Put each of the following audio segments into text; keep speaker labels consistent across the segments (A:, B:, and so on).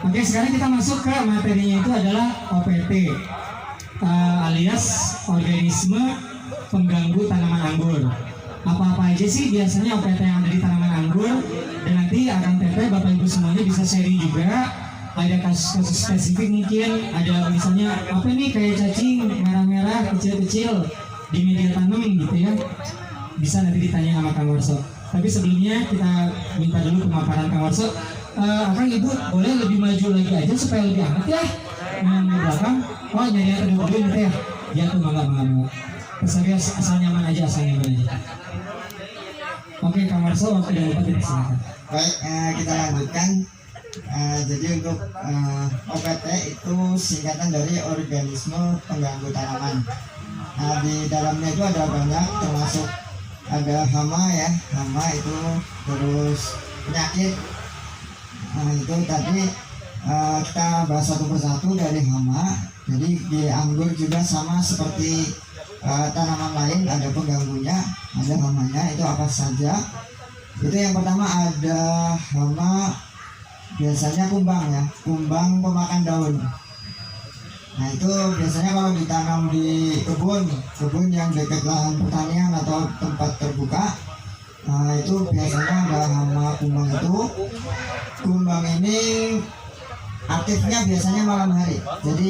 A: Oke, sekarang kita masuk ke materinya, itu adalah OPT, alias organisme pengganggu tanaman anggur. Apa-apa aja sih biasanya OPT yang ada di tanaman anggur, dan nanti akan teteh Bapak Ibu semuanya bisa sharing juga. Ada kasus-kasus spesifik mungkin, ada misalnya apa nih kayak cacing merah-merah kecil-kecil di media tanam gitu ya, bisa nanti ditanya sama Kang Warso. Tapi sebelumnya kita minta dulu pemaparan Kang Warso. Akang Ibu boleh lebih maju lagi aja supaya lebih hangat ya. Yang di belakang, oh nyari yang kedua gitu ya. Ya tuh bangga. Kesannya asal nyaman aja, Oke, Kang Warso, waktu udah lupa silakan.
B: Baik, kita lanjutkan. Jadi untuk OPT itu singkatan dari organisme pengganggu tanaman. Nah, di dalamnya itu ada banyak, termasuk ada hama ya, hama itu, terus penyakit. Nah, itu tadi kita bahas satu persatu dari hama. Jadi di anggur juga sama seperti tanaman lain, ada pengganggunya, ada hamanya. Itu apa saja? Itu yang pertama ada hama, biasanya kumbang ya, kumbang pemakan daun. Nah itu biasanya kalau ditanam di kebun yang dekat lahan pertanian atau tempat terbuka, nah itu biasanya ada hama kumbang itu. Kumbang ini aktifnya biasanya malam hari, jadi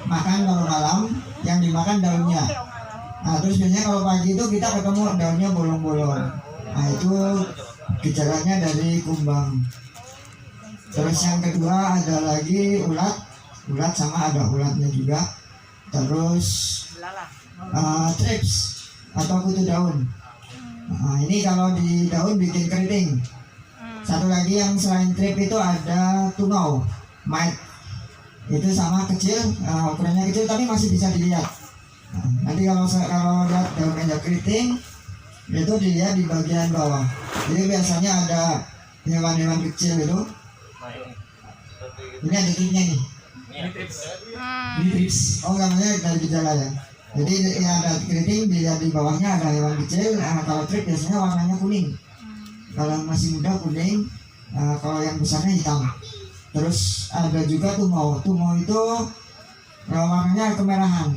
B: makan kalau malam, yang dimakan daunnya. Nah terus biasanya kalau pagi itu kita ketemu daunnya bolong-bolong. Nah itu gejalanya dari kumbang. Terus yang kedua ada lagi ulat sama ada ulatnya juga. Terus trips atau kutu daun. Nah, ini kalau di daun bikin keriting. Satu lagi yang selain trip itu ada tungau, mite. Itu sama kecil, ukurannya kecil tapi masih bisa dilihat. Nah, nanti kalau lihat daunnya keriting, itu dilihat di bagian bawah. Jadi biasanya ada hewan-hewan kecil itu. Ini ada tripnya nih. Ini trips. Oh namanya dari gejala ya. Jadi ya ada keriting, dilihat di bawahnya ada hewan kecil. Kalau trip biasanya warnanya kuning. Kalau masih muda kuning. Kalau yang besarnya hitam. Terus ada juga tumau. Tumau itu warnanya kemerahan.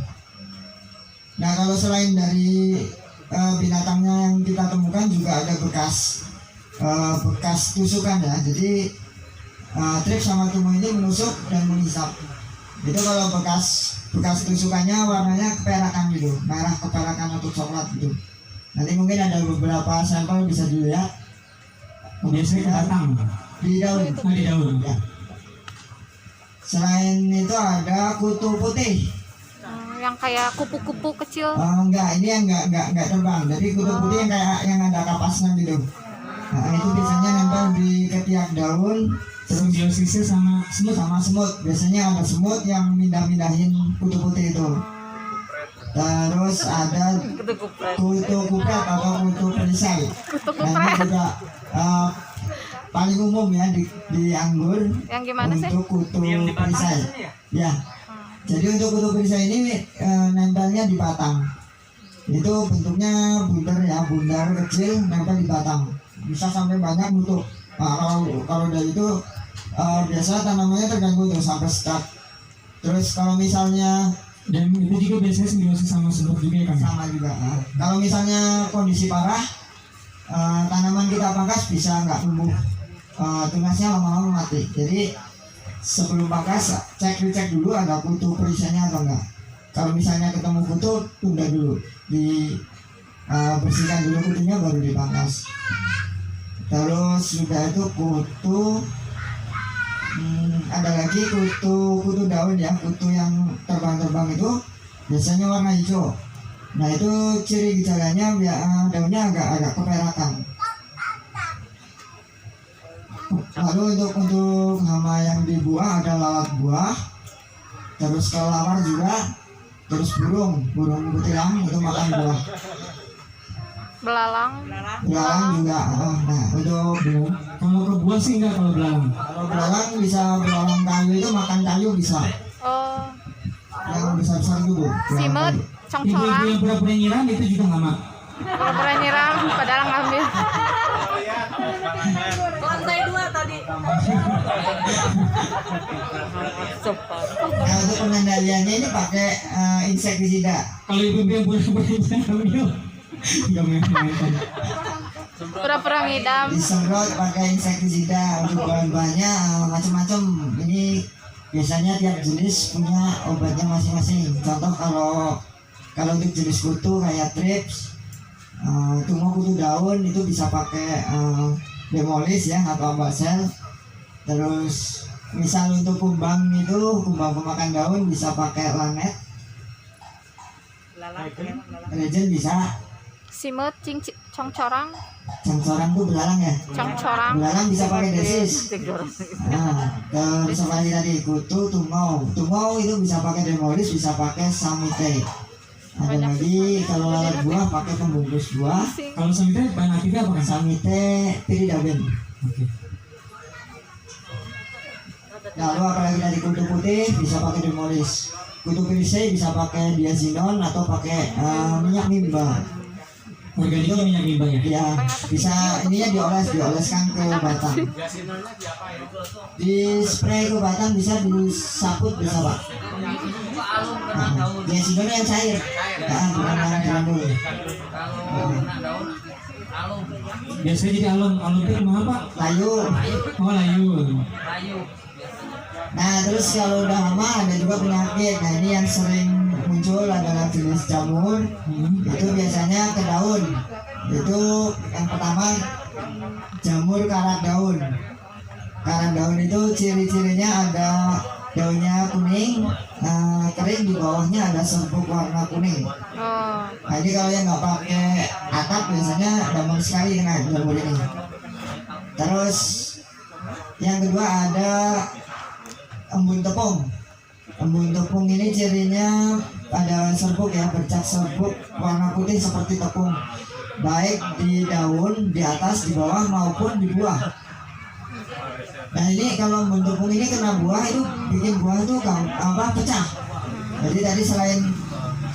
B: Nah kalau selain dari binatangnya yang kita temukan juga ada bekas tusukan ya. Jadi trip sama tumau ini menusuk dan menghisap. Itu kalau bekas tusukannya warnanya keperakan gitu, merah keperakan atau coklat gitu. Nanti mungkin ada beberapa sampel bisa dilihat.
A: Biasanya batang
B: di daun.
A: Di daun.
B: Ya. Selain itu ada kutu putih.
C: Yang kayak kupu-kupu kecil.
B: Enggak, ini yang enggak terbang. Jadi kutu putih yang kayak yang ada kapasnya gitu. Nah, itu biasanya nempel di ketiak daun.
A: Simbiosisnya sama
B: semut. Biasanya ada semut yang mindahin kutu putih itu. Terus ada kutu kupret atau kutu perisai. Nah, ini juga paling umum ya di anggur.
C: Yang gimana sih?
B: Untuk kutu perisai. Ya. Jadi untuk kutu perisai ini nempelnya di batang. Itu bentuknya bundar kecil nempel di batang. Bisa sampai banyak nutup. Nah, kalau dari itu biasa tanamannya terganggu tuh sampai stuck. Terus kalau misalnya
A: dan itu juga biasanya simbiosis sama semut juga ya kan?
B: Sama juga. Kalau misalnya kondisi parah, tanaman kita pangkas bisa nggak tumbuh, tunasnya lama-lama mati. Jadi sebelum pangkas dicek dulu ada kutu perisainya atau enggak. Kalau misalnya ketemu kutu, tunda dulu, bersihkan dulu kutunya baru dipangkas. Terus sudah itu kutu, ada lagi kutu daun ya, kutu yang terbang itu biasanya warna hijau. Nah itu ciri gejalanya daunnya agak keperakan. Lalu untuk hama yang di buah ada lalat buah, terus kelawar juga, terus burung kutilang itu makan buah.
C: Belalang
B: juga. Nah untuk
A: kalau ke buah sih enggak, kalau belalang.
B: Kalau belalang bisa, belalang kayu itu makan kayu bisa.
C: Oh.
B: Yang besar itu bu.
C: Simet, congcoran.
A: Ibu yang pura-pura nyiram itu juga hama.
C: Pura-pura nyiram padahal ngambil.
D: Lantai 2 tadi.
B: Nah untuk pengendaliannya ini pakai insektisida.
A: Kalau ibu yang pura-pura hamil, nggak main-main.
C: Pura-pura ngidam.
B: Disemprot pakai insektisida. Untuk bahan-bahannya macam-macam. Ini biasanya tiap jenis punya obatnya masing-masing. Contoh kalau untuk jenis kutu kayak trips, tungau kutu daun itu bisa pakai demolis ya atau ambasel. Terus misal untuk kumbang pemakan daun bisa pakai lanet. Legend bisa.
C: Simut congcorang.
B: Cangcorang tuh belalang ya.
C: Congcorang.
B: Belalang bisa pakai desis. Nah, terus apa lagi tadi kutu, tungau itu bisa pakai demolis, bisa pakai samite. Ada lagi kalau lalat buah pakai pembungkus buah.
A: Kalau samite bahan aktifnya apa kan?
B: Samite piridaben.
A: Oke.
B: Lalu apalagi dari kutu putih bisa pakai demolis. Kutu pirsei bisa pakai diazinon atau pakai minyak mimba.
A: Organiknya minyak mimba ya?
B: Ya bisa ininya dioleskan ke batang. Di spray ke batang bisa disaput bisa pak. Diazinon yang cair. Bukan yang granul.
A: Biasanya jadi alum itu gimana pak?
B: Layu.
A: Oh layu.
B: Nah terus kalau udah lama ada juga penyakit. Nah ini yang sering muncul adalah jenis jamur. Itu biasanya ke daun. Itu yang pertama jamur karat daun. Karat daun itu ciri-cirinya ada daunnya kuning, kering, di bawahnya ada serbuk warna kuning.
C: Oh.
B: Nah ini kalau yang nggak pakai atap biasanya gampang sekali kena jamur ini. Terus yang kedua ada embun tepung. Embun tepung ini cirinya ada serbuk ya, bercak serbuk warna putih seperti tepung, baik di daun, di atas, di bawah maupun di buah. Nah ini kalau embun tepung ini kena buah itu bikin buah itu pecah. Jadi tadi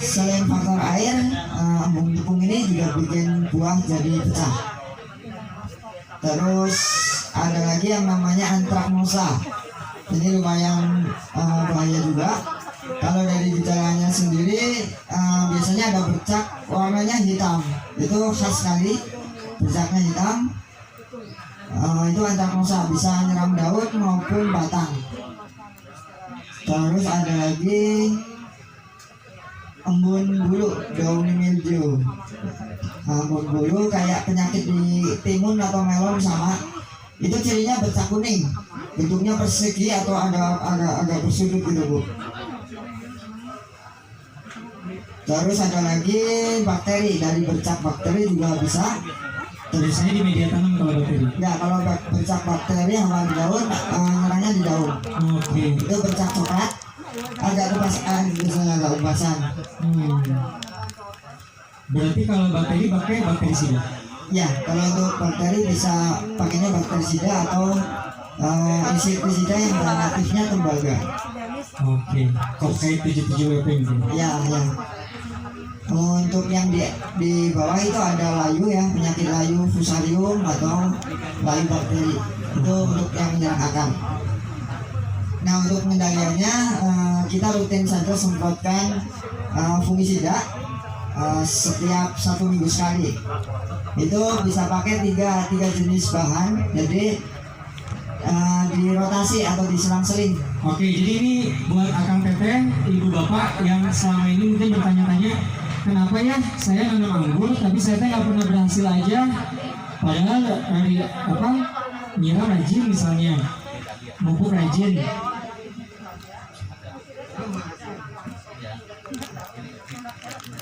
B: selain faktor air, embun tepung ini juga bikin buah jadi pecah. Terus ada lagi yang namanya antraknosa. Ini lumayan bahaya juga. Kalau dari gejalanya sendiri biasanya ada bercak warnanya hitam. Itu khas sekali, bercaknya hitam. Itu antraknosa, bisa nyerang daun maupun batang. Terus ada lagi embun bulu, downy mildew. Embun bulu kayak penyakit di timun atau melon sama. Itu cirinya bercak kuning, bentuknya persegi atau agak bersudut gitu bu. Terus ada lagi bakteri, dari bercak bakteri juga bisa.
A: Biasanya di media tanam kalau bakteri.
B: Ya kalau bercak bakteri hama di daun, nyerangnya di daun.
A: Oke.
B: Itu bercak coklat, agak kebasan, biasanya agak kebasan.
A: Berarti kalau bakteri pakai bakterisida.
B: Ya kalau untuk bakteri bisa pakainya bakterisida atau insektisida yang bahan aktifnya tembaga.
A: Oke. Kokai 77 WP gitu.
B: Ya. Untuk yang di bawah itu ada layu ya, penyakit layu fusarium atau layu bakteri. Itu untuk yang menyerang akar. Nah untuk pengendaliannya kita rutin saja semprotkan fungisida setiap 1 minggu sekali. Itu bisa pakai tiga jenis bahan, jadi dirotasi atau diselang-seling.
A: Oke, jadi ini buat Akang Teteh, ibu bapak yang selama ini mungkin bertanya-tanya, kenapa ya saya nanam anggur tapi saya nggak pernah berhasil aja, padahal nyiram rajin misalnya, pupuk rajin.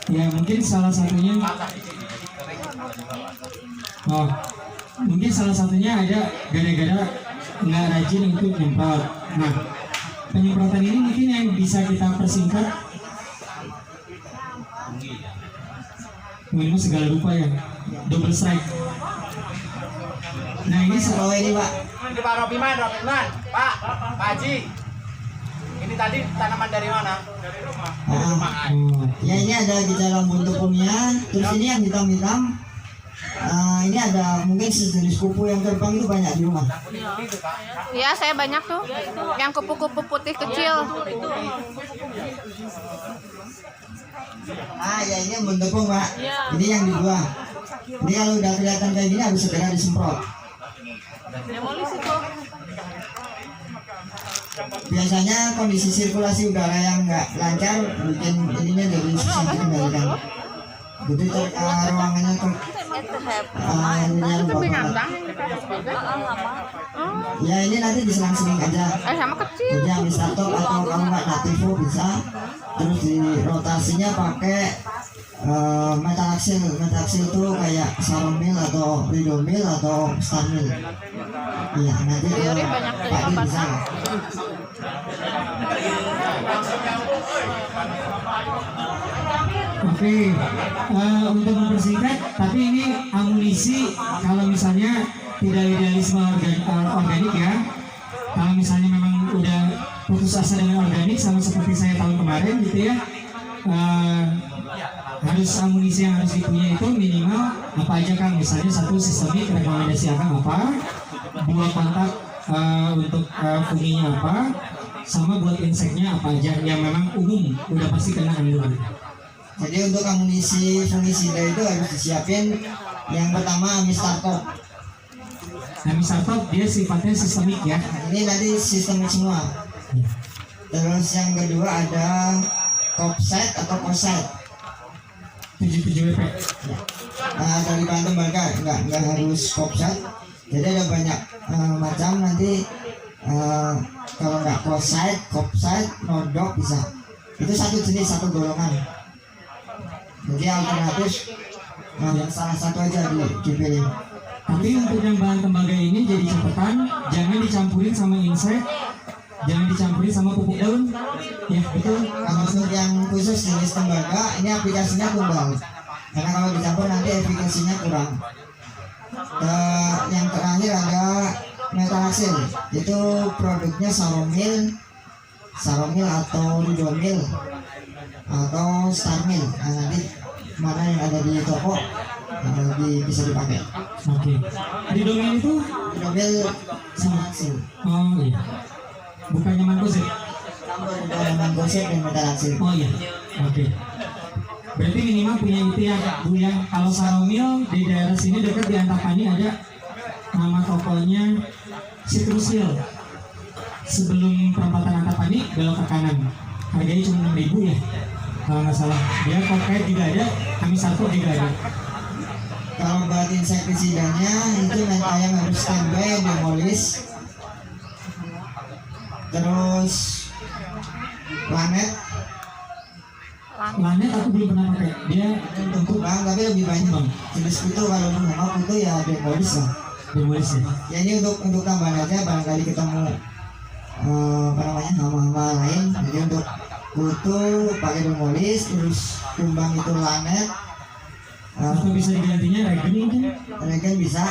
A: Ya mungkin salah satunya ada gara-gara nggak rajin untuk nyemprot. Nah penyemprotan ini mungkin yang bisa kita persingkat minum segala rupa ya, double strike. Nah ini
B: Kalau ini pak,
D: Di Pak Robiman, Pak Haji. Ini tadi tanaman dari mana? Dari rumah.
B: ya ini ada gejala embun tepungnya. Terus ini yang hitam-hitam Ini ada mungkin sejenis kupu yang terbang itu banyak di rumah.
C: Ya, saya banyak tuh. Yang kupu-kupu putih kecil.
B: Ya ini bentuknya Pak. Ini yang di luar. Ini kalau udah kelihatan kayak gini harus segera disemprot. Biasanya kondisi sirkulasi udara yang nggak lancar bikin ininya jadi susah dikendalikan. Jadi ruangannya ya ini nanti diselang-seling aja.
C: Sama kecil.
B: Jadi yang startup atau kalau nggak nativo bisa, terus di rotasinya pakai metalaxyl. Metalaxyl itu kayak saromil atau ridomil atau starmil. Iya nanti Pak Di bisa.
A: Oke, untuk mempersingkat, tapi ini amunisi kalau misalnya tidak idealisme organik ya. Kalau misalnya memang udah putus asa dengan organik sama seperti saya tahun kemarin gitu ya, harus amunisi yang harus dipunya itu minimal apa aja Kang? Misalnya satu sistemik rekomendasi Akang apa, dua kontak untuk funginya apa, sama buat inseknya apa aja yang memang umum udah pasti kena anggur.
B: Jadi untuk amunisi fungisida itu harus disiapin yang pertama Amistartop.
A: Amistartop dia sifatnya sistemik ya.
B: Ini nanti sistemik semua. Terus yang kedua ada Kopset atau Koset.
A: 77 WP.
B: Dari bahan tembaga nggak harus Kopset. Jadi ada banyak macam nanti kalau nggak Koset, Kopset, Nodok bisa. Itu satu jenis satu golongan. Jadi alternatif salah satu aja dipilih.
A: Tapi untuk yang bahan tembaga ini jadi catatan, jangan dicampurin sama insek, jangan dicampurin sama pupuk daun. Ya betul.
B: Kalau untuk yang khusus jenis tembaga ini aplikasinya tunggal. Karena kalau dicampur nanti efikasinya kurang. Yang terakhir ada metalaxyl. Itu produknya saromil atau ridomil atau starmil. Nanti mana yang ada di toko bisa dipakai.
A: Oke. Ridomil itu
B: Ridomil sama aksil.
A: Oh iya. Bukannya mankosit.
B: Mankosit dan metalaxyl.
A: Oh iya. Oke. Berarti minimal punya itu ya Bu ya. Kalau saromil di daerah sini dekat di Antapani ada nama tokonya Citrusil. Sebelum perempatan Antapani belok ke kanan. Harganya cuma 6.000 ya. Kalau nggak salah. Dia koket juga ada, Amistartop juga ada.
B: Kalau buat insektisidanya itu yang harus standby, demolis. Terus planet.
A: Lanet aku belum pernah pakai. Dia
B: Untuk bang, tapi lebih banyak jenis kutu. Kalau mau kutu ya demolis lah.
A: demolis ya.
B: Ya ini untuk tambahan aja barangkali ketemu hama-hama lain. Jadi untuk kutu pakai demolis, terus kumbang itu lanet.
A: Atau bisa digantinya regen kan?
B: Regen bisa.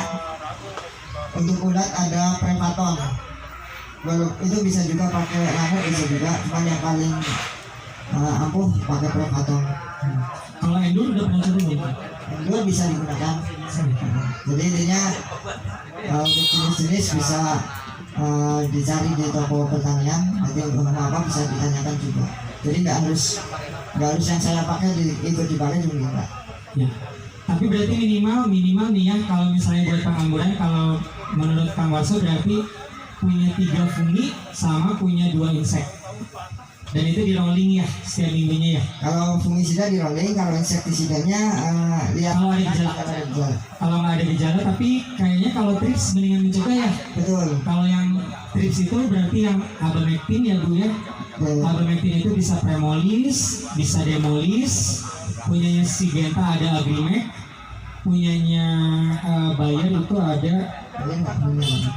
B: Untuk ulat ada prevaton. Itu bisa juga pakai lanet, bisa juga. Cuman yang paling ampuh pakai prevaton.
A: Kalau endur udah pernah coba belum?
B: Endur bisa digunakan. Jadi intinya untuk jenis-jenis bisa dicari di toko pertanian. Nanti untuk apa bisa ditanyakan juga. Jadi nggak harus yang saya pakai ikut dipakai juga enggak.
A: Ya. Tapi berarti minimal nih ya, kalau misalnya buat pengangguran, kalau menurut Kang Warso berarti punya 3 fungi sama punya 2 insek. Dan itu di rolling ya setiap minggunya ya.
B: Kalau fungisida di rolling, kalau insektisidanya lihat
A: Kalau ada gejala. Kalau nggak ada gejala, tapi kayaknya kalau trips mendingan mencegah ya.
B: Betul.
A: Kalau yang trips itu berarti yang abamectin ya Bu ya. Abamectin itu bisa premolis, bisa demolis. Punyanya Syngenta ada Agrimek, punyanya Bayer itu ada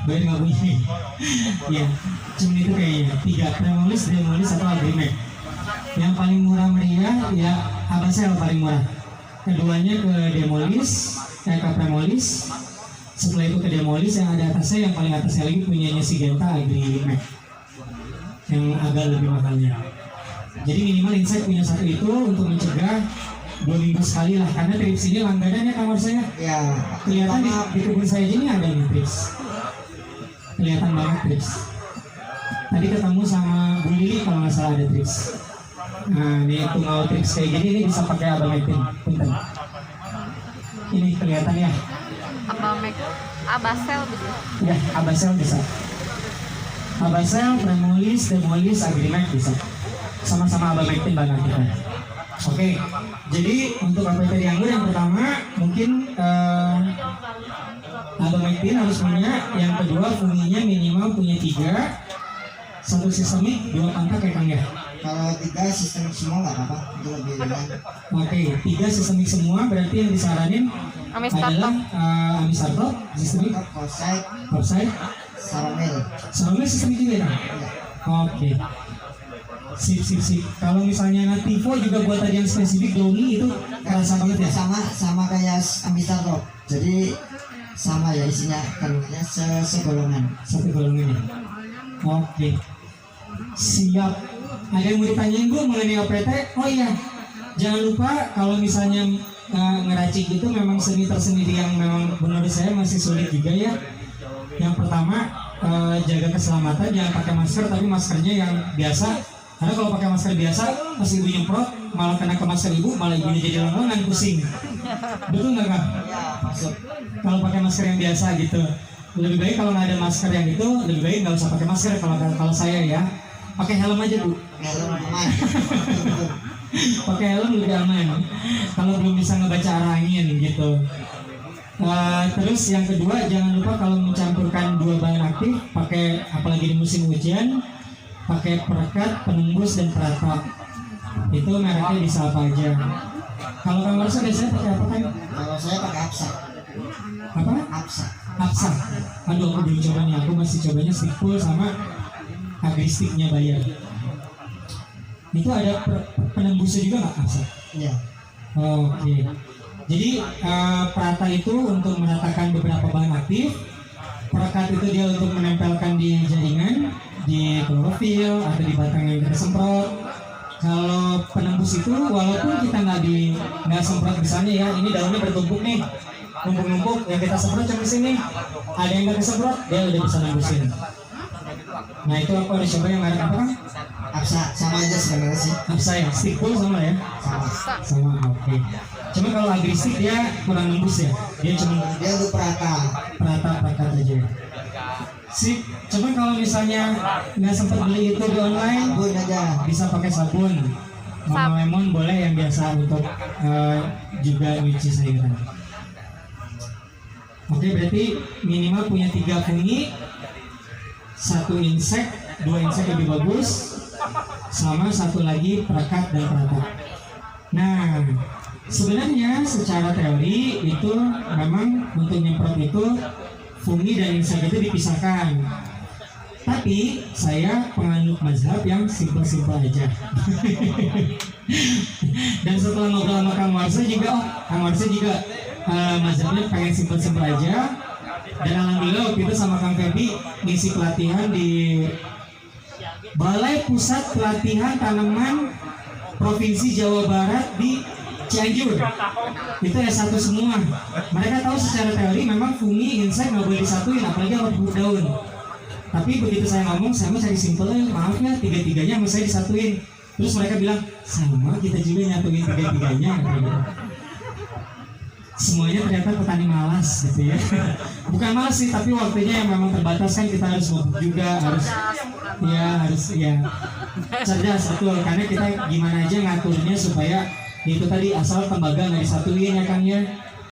A: Bayer nggak punya. Ya, cuma itu kayaknya 3 premolis, demolis atau Agrimek. Yang paling murah meriah ya Abasel paling murah. Keduanya ke demolis, ke premolis. Setelah itu ke demolis, yang ada atasnya, yang paling atasnya lagi punyanya Syngenta Agrimek, yang agak lebih mahalnya. Jadi minimal insek punya satu itu untuk mencegah 2 minggu sekali lah, karena trips ini langganan ya kamar saya.
B: Ya,
A: Kelihatan di,
B: pertama
A: di kebun saya ini ada nih trips, kelihatan banget trips. Tadi ketemu sama Bu Lili kalau nggak salah ada trips. Nah ini tuh mau trips kayak gini ini bisa pakai abamectin, punten. Ini kelihatan ya,
C: Abasel gitu.
A: ya abasel bisa, abasel, premolis, demolis, agrimac bisa, sama-sama abamectin bahan aktifnya. Oke, jadi untuk APT di anggur yang pertama mungkin abamectin harus punya, yang kedua funginya minimal punya 3, 1 sistemik, 2 kontak ya Kang ya.
B: kalau 3 sistem semua nggak apa-apa, itu lebih ringan.
A: Oke, 3 sistemik semua berarti yang disaranin adalah amisartop, sistemik,
B: Untuk korsait,
A: oxide,
B: saramil.
A: sama sistemik juga ya. Oke. Sip. Kalau misalnya Nativo juga buat tadi yang spesifik Domi itu kerasa banget ya.
B: Sama kayak Amistartop. Jadi sama ya isinya kandungannya segolongan.
A: Satu golongan ya. Oke. Siap. Ada yang mau ditanyain Bu mengenai OPT? Oh iya. Jangan lupa kalau misalnya ngeracik itu memang seni tersendiri yang memang menurut saya masih sulit juga ya. Yang pertama jaga keselamatan, jangan pakai masker tapi maskernya yang biasa. Karena kalau pakai masker biasa, pas ibu nyemprot malah kena ke masker ibu, malah ibunya jadi lengan pusing. Betul nggak Kak?
B: Ya, masuk.
A: Kalau pakai masker yang biasa gitu, lebih baik kalau nggak ada masker yang itu, lebih baik nggak usah pakai masker. Kalau saya ya, pakai helm aja Bu.
B: Helm aman.
A: Pakai helm lebih aman. Kalau belum bisa ngebaca arah angin gitu. Terus yang kedua, jangan lupa kalau mencampurkan 2 bahan aktif, pakai apalagi di musim hujan, pakai perekat, penembus, dan peratap. Itu mereknya bisa apa aja. Kalau Kang Marsa biasanya pakai apa kan?
B: Kalau saya pakai Apsa.
A: Apa?
B: Apsa.
A: Apsa. Aduh, aku belum coba nih. Aku masih cobanya stickful sama agristiknya bayar. Itu ada penembusnya juga nggak Apsa?
B: Iya.
A: Oke. Jadi perata itu untuk meratakan beberapa bahan aktif. Perekat itu dia untuk menempelkan di jaringan, di klorofil atau di batang yang kita semprot. Kalau penembus itu walaupun kita nggak semprot misalnya ya, ini daunnya bertumpuk nih, numpuk-numpuk, yang kita semprot cuma sini. Ada yang nggak kesemprot, dia udah bisa nembusin. Nah itu aku harus coba yang merek apa Kang?
B: Apsa sama aja sebenarnya sih.
A: Apsa ya, stickful sama ya? Sama, oke. Cuma kalau agristik dia kurang nembus ya, dia cuma
B: Dia untuk perata.
A: perata aja. Sip. Cuma kalau misalnya nggak sempat beli itu di online,
B: Sabun aja.
A: bisa pakai sabun. Mama lemon boleh yang biasa untuk juga nyuci sayuran. Oke, berarti minimal punya 3 fungi, 1 insek, 2 insek lebih bagus, sama 1 lagi perekat dan peratap. Nah, sebenarnya secara teori itu memang untuk nyemprot itu fungi dan insek itu dipisahkan. Tapi saya penganut mazhab yang simpel-simpel aja. Dan setelah ngobrol sama Kang Marsa juga, Kang Marsa juga mazhabnya pengen simpel-simpel aja. Dan alhamdulillah waktu itu sama Kang Febi ngisi pelatihan di Balai Pusat Pelatihan Tanaman Provinsi Jawa Barat di Cianjur. Itu S1 semua. Mereka tahu secara teori memang fungi, insek nggak boleh disatuin, apalagi sama bubuk daun. Tapi begitu saya ngomong, saya mau cari simpelnya, maaf ya, 3-3-nya mau saya disatuin. Terus mereka bilang, sama kita juga nyatuin 3-3-nya. Semuanya ternyata petani malas gitu ya. Bukan malas sih, tapi waktunya yang memang terbatas kan, kita harus bubuk juga, harus cerdas betul. Karena kita gimana aja ngaturnya supaya itu tadi asal tembaga nggak disatuin ya Kang ya.